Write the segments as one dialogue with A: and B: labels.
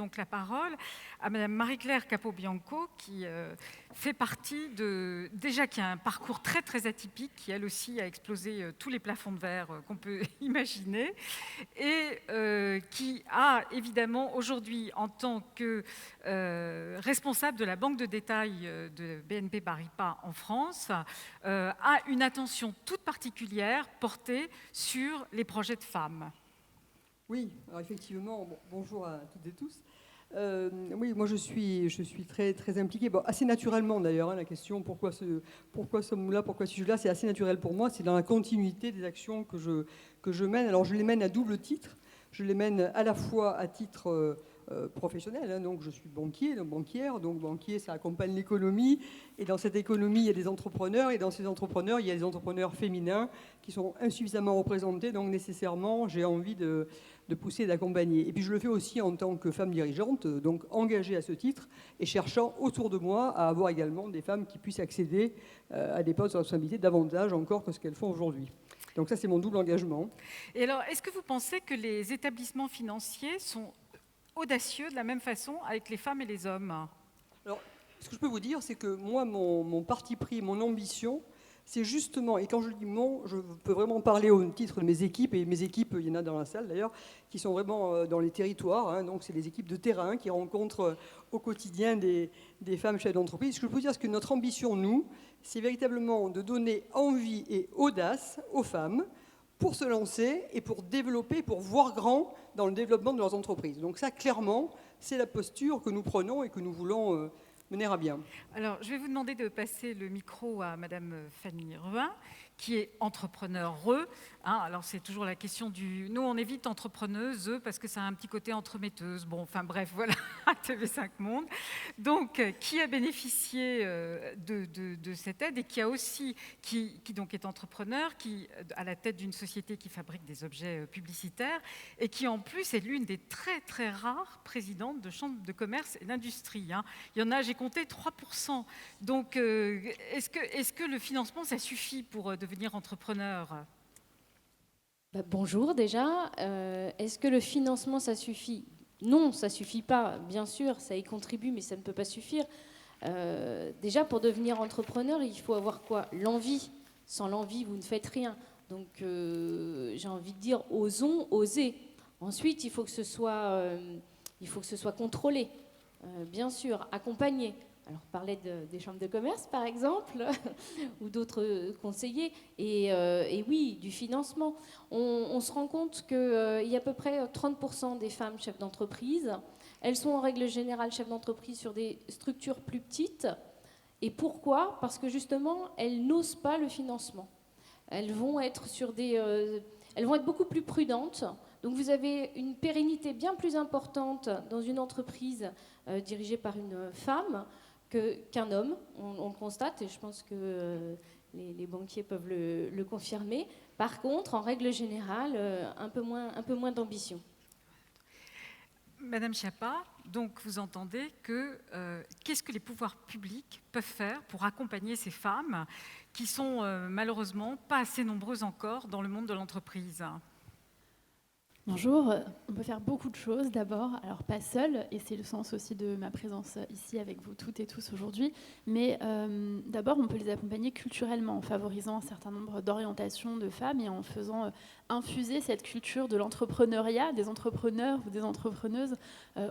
A: donc la parole à Madame Marie-Claire Capobianco, qui fait partie déjà qui a un parcours très très atypique, qui elle aussi a explosé tous les plafonds de verre qu'on peut imaginer, et qui a évidemment aujourd'hui, en tant que responsable de la banque de détail de BNP Paribas en France, a une attention toute particulière portée sur les projets de femmes.
B: Oui, alors effectivement, bonjour à toutes et tous. Oui, moi je suis très, très impliquée, assez naturellement d'ailleurs, hein, la question pourquoi sommes-nous là, pourquoi suis-je là, c'est assez naturel pour moi, c'est dans la continuité des actions que je mène. Alors je les mène à double titre, je les mène à la fois à titre professionnel, hein, donc je suis banquier, donc banquière, donc banquier ça accompagne l'économie, et dans cette économie il y a des entrepreneurs, et dans ces entrepreneurs il y a des entrepreneurs féminins qui sont insuffisamment représentés, donc nécessairement j'ai envie de pousser et d'accompagner. Et puis je le fais aussi en tant que femme dirigeante, donc engagée à ce titre, et cherchant autour de moi à avoir également des femmes qui puissent accéder à des postes de responsabilité davantage encore que ce qu'elles font aujourd'hui. Donc ça, c'est mon double engagement.
A: Et alors, est-ce que vous pensez que les établissements financiers sont audacieux de la même façon avec les femmes et les hommes?
B: Alors, ce que je peux vous dire, c'est que moi, mon parti pris, mon ambition, c'est justement, et quand je dis mon, je peux vraiment parler au titre de mes équipes, et mes équipes, il y en a dans la salle d'ailleurs, qui sont vraiment dans les territoires, hein, donc c'est les équipes de terrain qui rencontrent au quotidien des femmes chefs d'entreprise. Ce que je peux vous dire, c'est que notre ambition, nous, c'est véritablement de donner envie et audace aux femmes pour se lancer et pour développer, pour voir grand dans le développement de leurs entreprises. Donc ça, clairement, c'est la posture que nous prenons et que nous voulons mener à bien.
A: Alors, je vais vous demander de passer le micro à Madame Fanny Ruin, qui est entrepreneure. Hein, alors, c'est toujours la question du... Nous, on évite entrepreneuse parce que ça a un petit côté entremetteuse. Bon, enfin bref, voilà, TV5 Monde. Donc, qui a bénéficié de cette aide et qui a aussi, qui donc est entrepreneur, qui à la tête d'une société qui fabrique des objets publicitaires et qui, en plus, est l'une des très, très rares présidentes de chambres de commerce et d'industrie. Hein. Il y en a, j'ai compté 3%. Donc, est-ce que le financement, ça suffit pour devenir entrepreneur?
C: Bonjour déjà. Est-ce que le financement, ça suffit? Non, ça ne suffit pas. Bien sûr, ça y contribue, mais ça ne peut pas suffire. Déjà, pour devenir entrepreneur, il faut avoir quoi? L'envie. Sans l'envie, vous ne faites rien. Donc, j'ai envie de dire, osons, oser. Ensuite, il faut que ce soit contrôlé. Bien sûr, accompagné. Alors, on parlait des chambres de commerce, par exemple, ou d'autres conseillers. Et oui, du financement. On se rend compte qu'il y a à peu près 30% des femmes chefs d'entreprise. Elles sont en règle générale chefs d'entreprise sur des structures plus petites. Et pourquoi? Parce que justement, elles n'osent pas le financement. Elles vont être elles vont être beaucoup plus prudentes. Donc vous avez une pérennité bien plus importante dans une entreprise dirigée par une femme qu'un homme. On le constate et je pense que les banquiers peuvent le confirmer. Par contre, en règle générale, un peu moins d'ambition.
A: Madame Schiappa, donc vous entendez que qu'est-ce que les pouvoirs publics peuvent faire pour accompagner ces femmes qui sont malheureusement pas assez nombreuses encore dans le monde de l'entreprise?
D: Bonjour, on peut faire beaucoup de choses d'abord, alors pas seul, et c'est le sens aussi de ma présence ici avec vous toutes et tous aujourd'hui, mais d'abord on peut les accompagner culturellement en favorisant un certain nombre d'orientations de femmes et en faisant infuser cette culture de l'entrepreneuriat, des entrepreneurs ou des entrepreneuses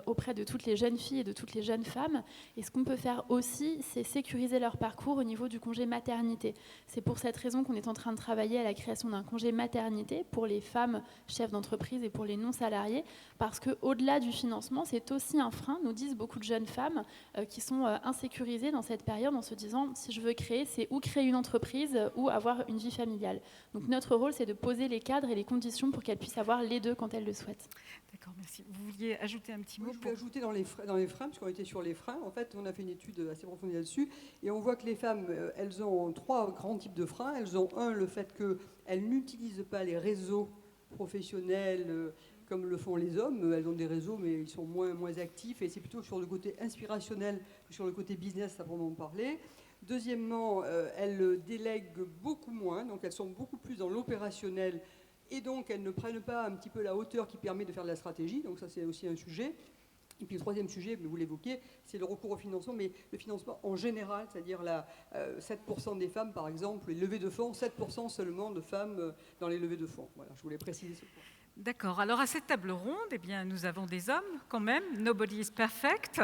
D: auprès de toutes les jeunes filles et de toutes les jeunes femmes. Et ce qu'on peut faire aussi, c'est sécuriser leur parcours au niveau du congé maternité. C'est pour cette raison qu'on est en train de travailler à la création d'un congé maternité pour les femmes chefs d'entreprise et pour les non-salariés, parce qu'au-delà du financement, c'est aussi un frein, nous disent beaucoup de jeunes femmes qui sont insécurisées dans cette période en se disant, si je veux créer, c'est ou créer une entreprise ou avoir une vie familiale. Donc notre rôle, c'est de poser les cadres et les conditions pour qu'elles puissent avoir les deux quand elles le souhaitent.
A: D'accord, merci. Vous vouliez ajouter un petit mot?
B: Oui, je voulais ajouter dans les freins, puisqu'on était sur les freins. En fait, on a fait une étude assez approfondie là-dessus, et on voit que les femmes, elles ont 3 grands types de freins. Elles ont le fait qu'elles n'utilisent pas les réseaux professionnels comme le font les hommes. Elles ont des réseaux, mais ils sont moins actifs, et c'est plutôt sur le côté inspirationnel que sur le côté business à proprement parler. Deuxièmement, elles délèguent beaucoup moins, donc elles sont beaucoup plus dans l'opérationnel, et donc elles ne prennent pas un petit peu la hauteur qui permet de faire de la stratégie, donc ça c'est aussi un sujet. Et puis le troisième sujet, vous l'évoquiez, c'est le recours au financement, mais le financement en général, c'est-à-dire 7% des femmes, par exemple, les levées de fonds, 7% seulement de femmes dans les levées de fonds. Voilà, je voulais préciser ce point.
A: D'accord. Alors à cette table ronde, eh bien, nous avons des hommes quand même. Nobody is perfect.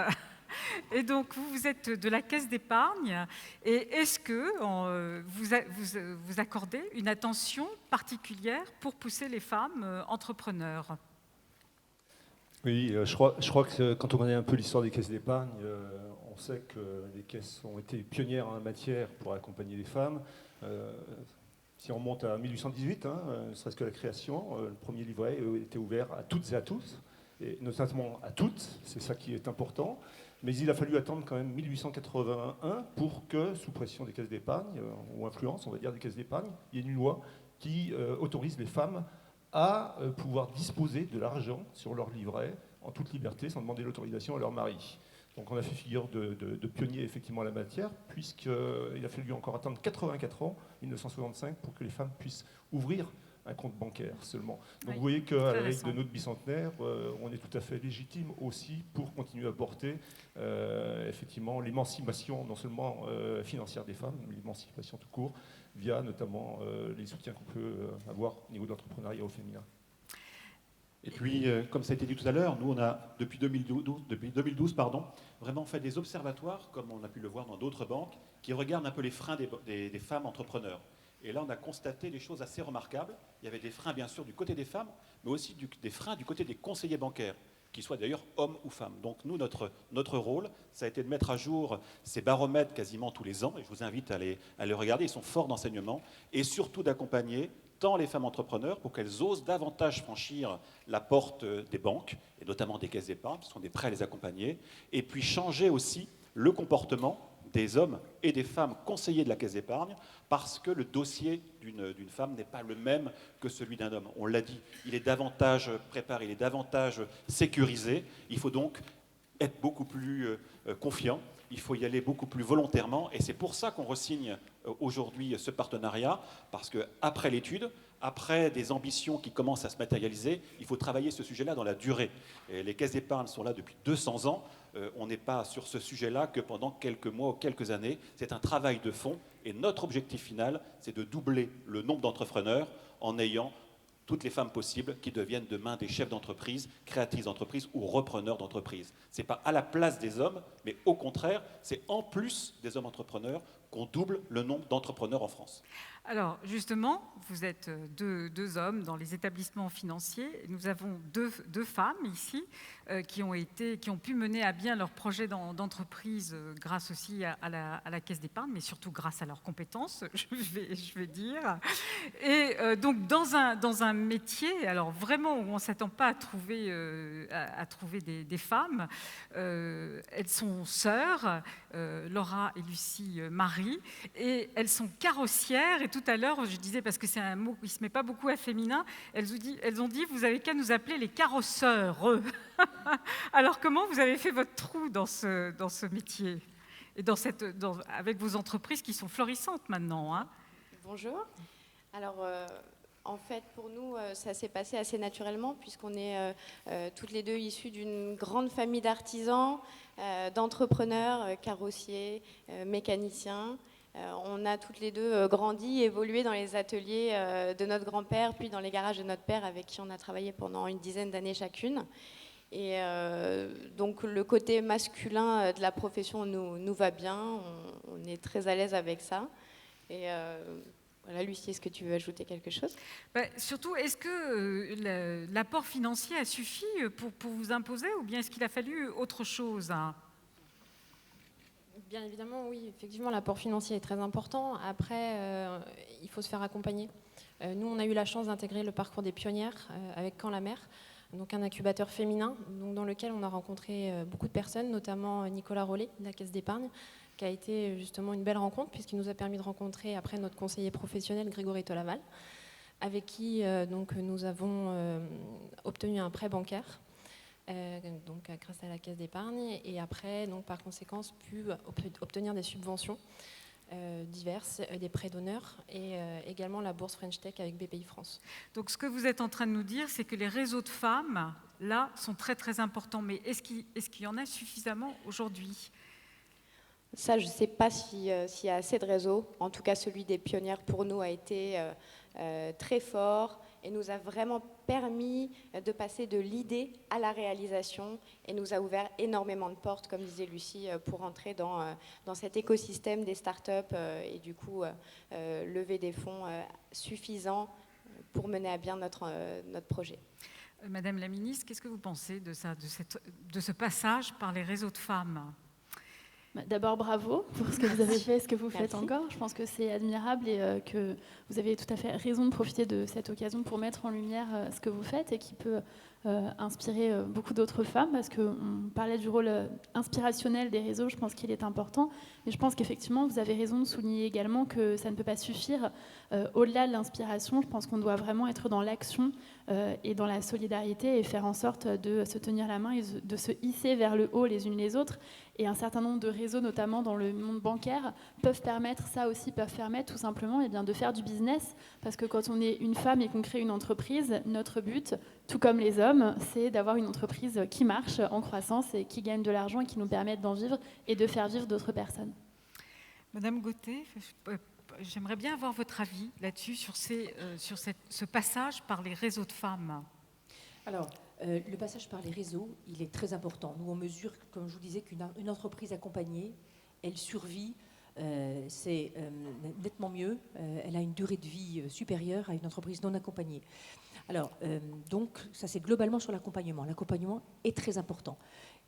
A: Et donc, vous êtes de la Caisse d'épargne. Et est-ce que vous accordez une attention particulière pour pousser les femmes entrepreneurs ?
E: Oui, je crois que quand on connaît un peu l'histoire des caisses d'épargne, on sait que les caisses ont été pionnières en la matière pour accompagner les femmes. Si on remonte à 1818, ne serait-ce que la création, le premier livret était ouvert à toutes et à tous, et notamment à toutes, c'est ça qui est important. Mais il a fallu attendre quand même 1881 pour que, sous pression des caisses d'épargne, ou influence, on va dire, des caisses d'épargne, il y ait une loi qui autorise les femmes à pouvoir disposer de l'argent sur leur livret en toute liberté, sans demander l'autorisation à leur mari. Donc on a fait figure de pionnier effectivement en la matière, puisqu'il a fallu encore attendre 84 ans, 1965, pour que les femmes puissent ouvrir un compte bancaire seulement. Donc vous voyez qu'à la veille de notre bicentenaire, on est tout à fait légitime aussi pour continuer à porter effectivement l'émancipation, non seulement financière des femmes, mais l'émancipation tout court, via notamment les soutiens qu'on peut avoir au niveau de l'entrepreneuriat au féminin.
F: Et puis, comme ça a été dit tout à l'heure, nous, on a, depuis 2012, vraiment fait des observatoires, comme on a pu le voir dans d'autres banques, qui regardent un peu les freins des femmes entrepreneurs. Et là, on a constaté des choses assez remarquables. Il y avait des freins, bien sûr, du côté des femmes, mais aussi des freins du côté des conseillers bancaires, qu'ils soient d'ailleurs hommes ou femmes. Donc nous, notre rôle, ça a été de mettre à jour ces baromètres quasiment tous les ans, et je vous invite à les regarder, ils sont forts d'enseignement, et surtout d'accompagner tant les femmes entrepreneurs pour qu'elles osent davantage franchir la porte des banques, et notamment des caisses d'épargne, ce sont des prêts à les accompagner, et puis changer aussi le comportement des hommes et des femmes conseillers de la caisse d'épargne, parce que le dossier d'une femme n'est pas le même que celui d'un homme. On l'a dit, il est davantage préparé, il est davantage sécurisé. Il faut donc être beaucoup plus confiant, il faut y aller beaucoup plus volontairement, et c'est pour ça qu'on re-signe aujourd'hui ce partenariat, parce qu'après l'étude, après des ambitions qui commencent à se matérialiser, il faut travailler ce sujet-là dans la durée. Et les caisses d'épargne sont là depuis 200 ans, on n'est pas sur ce sujet-là que pendant quelques mois ou quelques années, c'est un travail de fond, et notre objectif final, c'est de doubler le nombre d'entrepreneurs en ayant toutes les femmes possibles qui deviennent demain des chefs d'entreprise, créatrices d'entreprise ou repreneurs d'entreprise. Ce n'est pas à la place des hommes, mais au contraire, c'est en plus des hommes entrepreneurs qu'on double le nombre d'entrepreneurs en France.
A: Alors justement, vous êtes deux hommes dans les établissements financiers. Nous avons deux femmes ici qui ont pu mener à bien leur projet d'entreprise grâce aussi à la Caisse d'épargne, mais surtout grâce à leurs compétences, je vais dire. Et donc dans un métier, alors vraiment où on ne s'attend pas à trouver des femmes, elles sont sœurs, Laura et Lucie Marie, et elles sont carrossières. Et tout à l'heure, je disais, parce que c'est un mot qui ne se met pas beaucoup à féminin, elles ont dit, vous n'avez qu'à nous appeler les carrosseurs. Alors comment vous avez fait votre trou dans ce métier et avec vos entreprises qui sont florissantes maintenant, hein?
G: Bonjour. Alors, en fait, pour nous, ça s'est passé assez naturellement, puisqu'on est toutes les deux issues d'une grande famille d'artisans, d'entrepreneurs, carrossiers, mécaniciens. On a toutes les deux grandi, évolué dans les ateliers de notre grand-père, puis dans les garages de notre père, avec qui on a travaillé pendant une dizaine d'années chacune. Et donc le côté masculin de la profession nous va bien, on est très à l'aise avec ça. Et voilà, Lucie, est-ce que tu veux ajouter quelque chose ?
A: Surtout, est-ce que l'apport financier a suffi pour vous imposer, ou bien est-ce qu'il a fallu autre chose, hein ?
H: Bien évidemment, oui. Effectivement, l'apport financier est très important. Après, il faut se faire accompagner. Nous, on a eu la chance d'intégrer le parcours des pionnières avec Quand la mer, donc un incubateur féminin, donc dans lequel on a rencontré beaucoup de personnes, notamment Nicolas Rollet de la Caisse d'épargne, qui a été justement une belle rencontre, puisqu'il nous a permis de rencontrer après notre conseiller professionnel, Grégory Tolaval, avec qui donc, nous avons obtenu un prêt bancaire. Donc grâce à la Caisse d'épargne, et après, donc, par conséquent, pu obtenir des subventions diverses, des prêts d'honneur et également la bourse French Tech avec BPI France.
A: Donc ce que vous êtes en train de nous dire, c'est que les réseaux de femmes, là, sont très très importants. Mais est-ce qu'il y en a suffisamment aujourd'hui ?
G: Ça, je ne sais pas s'il y a assez de réseaux. En tout cas, celui des pionnières, pour nous, a été très fort et nous a vraiment permis de passer de l'idée à la réalisation et nous a ouvert énormément de portes, comme disait Lucie, pour entrer dans cet écosystème des startups et du coup lever des fonds suffisants pour mener à bien notre projet.
A: Madame la ministre, qu'est-ce que vous pensez de ça, de ce passage par les réseaux de femmes ?
D: D'abord, bravo pour ce que vous avez fait et ce que vous faites
G: Merci.
D: encore. Je pense que c'est admirable et que vous avez tout à fait raison de profiter de cette occasion pour mettre en lumière ce que vous faites et qui peut inspirer beaucoup d'autres femmes, parce qu'on parlait du rôle inspirationnel des réseaux, je pense qu'il est important, mais je pense qu'effectivement, vous avez raison de souligner également que ça ne peut pas suffire. Au-delà de l'inspiration, je pense qu'on doit vraiment être dans l'action et dans la solidarité et faire en sorte de se tenir la main et de se hisser vers le haut les unes les autres. Et un certain nombre de réseaux, notamment dans le monde bancaire, peuvent permettre tout simplement de faire du business. Parce que quand on est une femme et qu'on crée une entreprise, notre but, tout comme les hommes, c'est d'avoir une entreprise qui marche en croissance et qui gagne de l'argent et qui nous permette d'en vivre et de faire vivre d'autres personnes.
A: Madame Gauthier, j'aimerais bien avoir votre avis là-dessus, sur ce passage par les réseaux de femmes.
I: Alors, le passage par les réseaux, il est très important. Nous, on mesure, comme je vous disais, qu'une entreprise accompagnée, elle survit, c'est nettement mieux, elle a une durée de vie supérieure à une entreprise non accompagnée. Alors, donc, ça c'est globalement sur l'accompagnement. L'accompagnement est très important.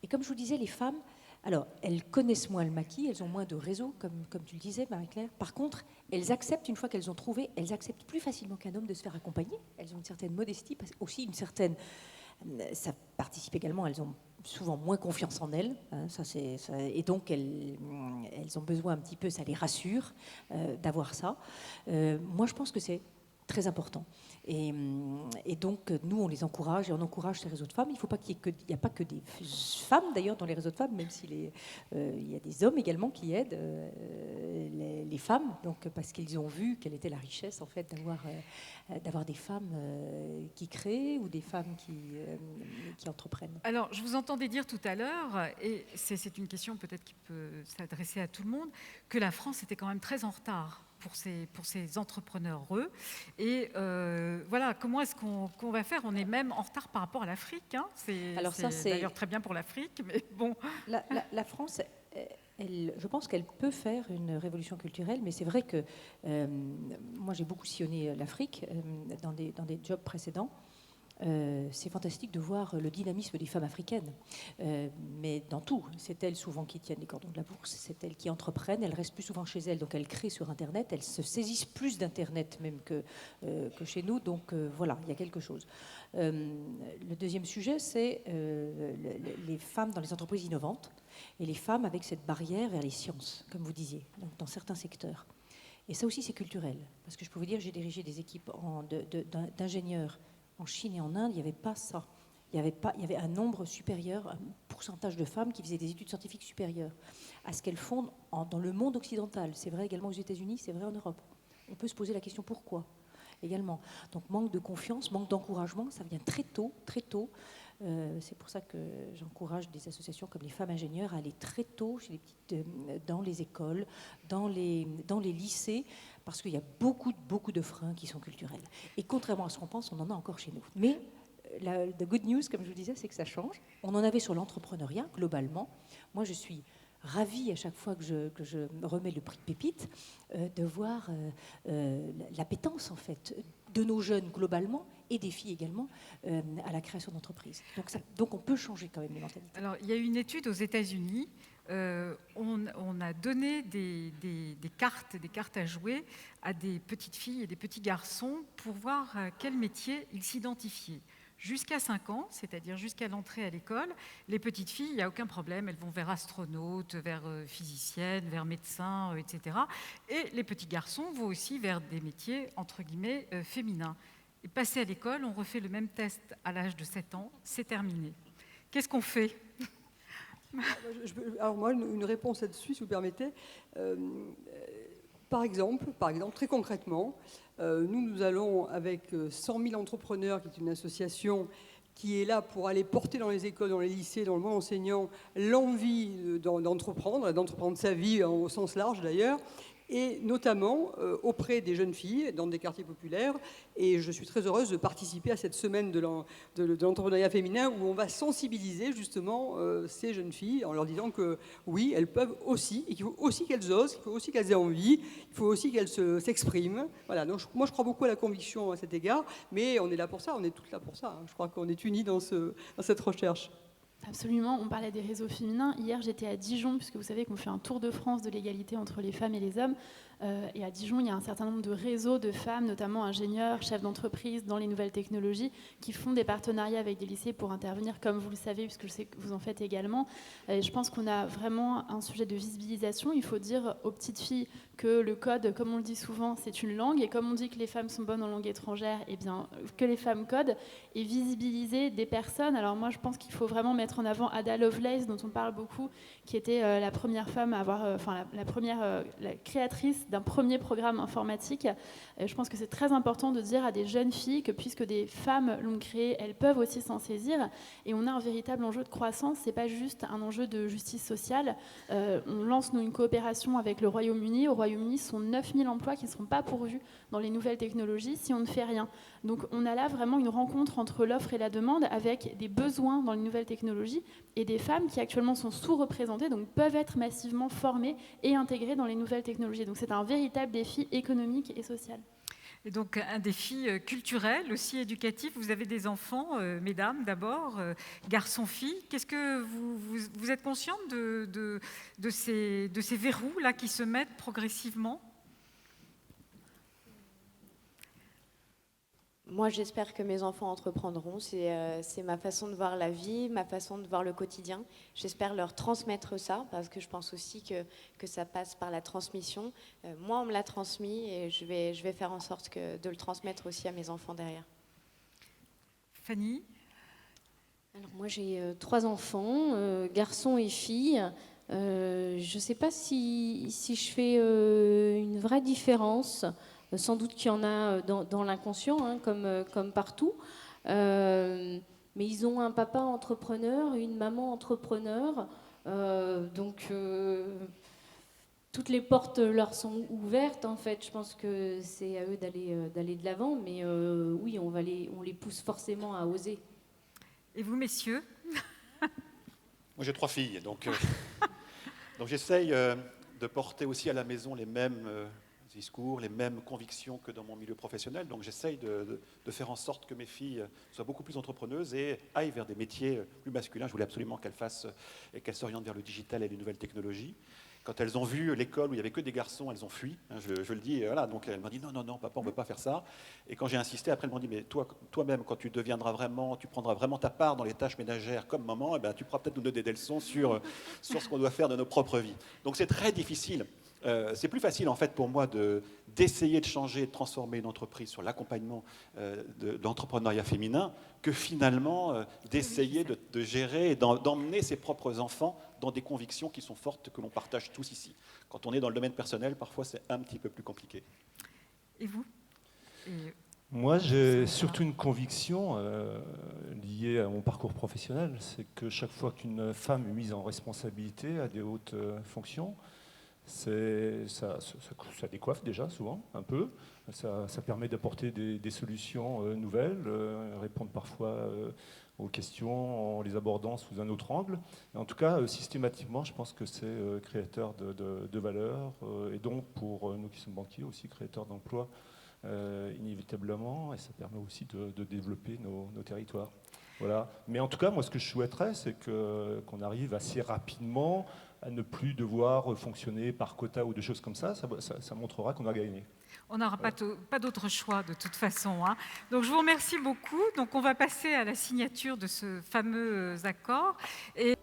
I: Et comme je vous disais, les femmes, alors, elles connaissent moins le maquis, elles ont moins de réseaux, comme tu le disais, Marie-Claire. Par contre, elles acceptent, une fois qu'elles ont trouvé, elles acceptent plus facilement qu'un homme de se faire accompagner. Elles ont une certaine modestie, aussi une certaine... Ça participe également, elles ont souvent moins confiance en elles, hein, et donc elles ont besoin un petit peu, ça les rassure d'avoir ça. Moi, je pense que c'est très important. Et donc, nous, on les encourage et on encourage ces réseaux de femmes. Il n'y a pas que des femmes, d'ailleurs, dans les réseaux de femmes, même s'il y a des hommes également qui aident les femmes, donc, parce qu'ils ont vu quelle était la richesse, en fait, d'avoir des femmes qui créent ou des femmes qui entreprennent.
A: Alors, je vous entendais dire tout à l'heure, et c'est une question peut-être qui peut s'adresser à tout le monde, que la France était quand même très en retard pour ces entrepreneurs heureux. Et voilà, comment est-ce qu'on va faire ? On est même en retard par rapport à l'Afrique. Hein. C'est d'ailleurs très bien pour l'Afrique, mais bon.
I: La France, je pense qu'elle peut faire une révolution culturelle, mais c'est vrai que moi j'ai beaucoup sillonné l'Afrique dans des jobs précédents. C'est fantastique de voir le dynamisme des femmes africaines, mais dans tout. C'est elles souvent qui tiennent les cordons de la bourse, c'est elles qui entreprennent, elles restent plus souvent chez elles, donc elles créent sur Internet, elles se saisissent plus d'Internet même que chez nous, donc voilà, il y a quelque chose. Le deuxième sujet, c'est les femmes dans les entreprises innovantes et les femmes avec cette barrière vers les sciences, comme vous disiez, donc dans certains secteurs. Et ça aussi, c'est culturel, parce que je peux vous dire, j'ai dirigé des équipes d'ingénieurs en Chine et en Inde, il n'y avait pas ça. Il y avait un nombre supérieur, un pourcentage de femmes qui faisaient des études scientifiques supérieures à ce qu'elles font dans le monde occidental. C'est vrai également aux États-Unis, c'est vrai en Europe. On peut se poser la question pourquoi également. Donc manque de confiance, manque d'encouragement, ça vient très tôt, très tôt. C'est pour ça que j'encourage des associations comme les femmes ingénieures à aller très tôt chez dans les écoles, dans les lycées, parce qu'il y a beaucoup de freins qui sont culturels. Et contrairement à ce qu'on pense, on en a encore chez nous. Mais the good news, comme je vous disais, c'est que ça change. On en avait sur l'entrepreneuriat, globalement. Moi, je suis ravie à chaque fois que je remets le prix de Pépite de voir l'appétence, en fait, de nos jeunes globalement et des filles également à la création d'entreprises. Donc on peut changer quand même les mentalités.
A: Alors, il y a eu une étude aux États-Unis. On a donné des cartes à jouer à des petites filles et des petits garçons pour voir à quel métier ils s'identifiaient. Jusqu'à 5 ans, c'est-à-dire jusqu'à l'entrée à l'école, les petites filles, il n'y a aucun problème, elles vont vers astronaute, vers physicienne, vers médecin, etc. Et les petits garçons vont aussi vers des métiers, entre guillemets, féminins. Et passé à l'école, on refait le même test à l'âge de 7 ans, c'est terminé. Qu'est-ce qu'on fait ?
B: Alors moi, une réponse là-dessus, si vous permettez. Par exemple, très concrètement, nous allons avec 100 000 entrepreneurs, qui est une association qui est là pour aller porter dans les écoles, dans les lycées, dans le monde enseignant, l'envie d'entreprendre sa vie au sens large d'ailleurs, et notamment auprès des jeunes filles dans des quartiers populaires. Et je suis très heureuse de participer à cette semaine de l'entrepreneuriat féminin où on va sensibiliser justement ces jeunes filles en leur disant que oui, elles peuvent aussi, et qu'il faut aussi qu'elles osent, il faut aussi qu'elles aient envie, il faut aussi qu'elles s'expriment. Voilà, donc moi je crois beaucoup à la conviction à cet égard, mais on est là pour ça, on est toutes là pour ça. Je crois qu'on est unis dans cette recherche.
D: Absolument, on parlait des réseaux féminins. Hier, j'étais à Dijon, puisque vous savez qu'on fait un tour de France de l'égalité entre les femmes et les hommes. Et à Dijon, il y a un certain nombre de réseaux de femmes, notamment ingénieurs, chefs d'entreprise dans les nouvelles technologies, qui font des partenariats avec des lycées pour intervenir, comme vous le savez, puisque je sais que vous en faites également. Et je pense qu'on a vraiment un sujet de visibilisation. Il faut dire aux petites filles que le code, comme on le dit souvent, c'est une langue. Et comme on dit que les femmes sont bonnes en langue étrangère, eh bien, que les femmes codent et visibiliser des personnes. Alors moi, je pense qu'il faut vraiment mettre en avant Ada Lovelace, dont on parle beaucoup, qui était la première femme à avoir, la créatrice d'un premier programme informatique. Je pense que c'est très important de dire à des jeunes filles que puisque des femmes l'ont créé, elles peuvent aussi s'en saisir. Et on a un véritable enjeu de croissance. C'est pas juste un enjeu de justice sociale. On lance nous une coopération avec le Royaume-Uni. Au Royaume-Uni, ce sont 9000 emplois qui ne seront pas pourvus dans les nouvelles technologies si on ne fait rien. Donc on a là vraiment une rencontre entre l'offre et la demande avec des besoins dans les nouvelles technologies et des femmes qui actuellement sont sous-représentées, donc peuvent être massivement formées et intégrées dans les nouvelles technologies. Donc c'est un véritable défi économique et social.
A: Et donc un défi culturel, aussi éducatif. Vous avez des enfants, mesdames d'abord, garçons-filles. Qu'est-ce que vous êtes consciente de ces verrous là qui se mettent progressivement ?
G: Moi, j'espère que mes enfants entreprendront. C'est ma façon de voir la vie, ma façon de voir le quotidien. J'espère leur transmettre ça, parce que je pense aussi que ça passe par la transmission. Moi, on me l'a transmis et je vais faire en sorte de le transmettre aussi à mes enfants derrière.
A: Fanny ?
C: Alors moi, j'ai 3 enfants, garçons et filles. Je ne sais pas si je fais une vraie différence. Sans doute qu'il y en a dans l'inconscient, hein, comme partout. Mais ils ont un papa entrepreneur, une maman entrepreneur. Donc, toutes les portes leur sont ouvertes, en fait. Je pense que c'est à eux d'aller de l'avant. Mais oui, on les pousse forcément à oser.
A: Et vous, messieurs ?
F: Moi, j'ai 3 filles. Donc j'essaye de porter aussi à la maison les mêmes... discours, les mêmes convictions que dans mon milieu professionnel. Donc j'essaye de faire en sorte que mes filles soient beaucoup plus entrepreneuses et aillent vers des métiers plus masculins. Je voulais absolument qu'elles fassent et qu'elles s'orientent vers le digital et les nouvelles technologies. Quand elles ont vu l'école où il n'y avait que des garçons, elles ont fui. Je le dis, voilà. Donc elles m'ont dit non, papa, on ne veut pas faire ça. Et quand j'ai insisté, après elles m'ont dit mais toi-même, quand tu deviendras vraiment, tu prendras vraiment ta part dans les tâches ménagères comme maman, eh ben, tu pourras peut-être nous donner des leçons sur ce qu'on doit faire de nos propres vies. Donc c'est très difficile. C'est plus facile en fait pour moi d'essayer de changer, de transformer une entreprise sur l'accompagnement de l'entrepreneuriat féminin que finalement d'essayer de gérer et d'emmener ses propres enfants dans des convictions qui sont fortes, que l'on partage tous ici. Quand on est dans le domaine personnel, parfois c'est un petit peu plus compliqué.
A: Et vous ?
E: Moi, j'ai surtout une conviction liée à mon parcours professionnel, c'est que chaque fois qu'une femme est mise en responsabilité à des hautes fonctions, ça décoiffe déjà souvent un peu, ça permet d'apporter des solutions nouvelles, répondre parfois aux questions en les abordant sous un autre angle. Et en tout cas, systématiquement, je pense que c'est créateur de valeur et donc pour nous qui sommes banquiers aussi créateur d'emplois inévitablement, et ça permet aussi de développer nos territoires. Voilà. Mais en tout cas, moi, ce que je souhaiterais, c'est qu'on arrive assez rapidement à ne plus devoir fonctionner par quota ou des choses comme ça. Ça montrera qu'on a gagné.
A: On n'aura pas d'autre choix de toute façon. Hein. Donc je vous remercie beaucoup. Donc on va passer à la signature de ce fameux accord. Et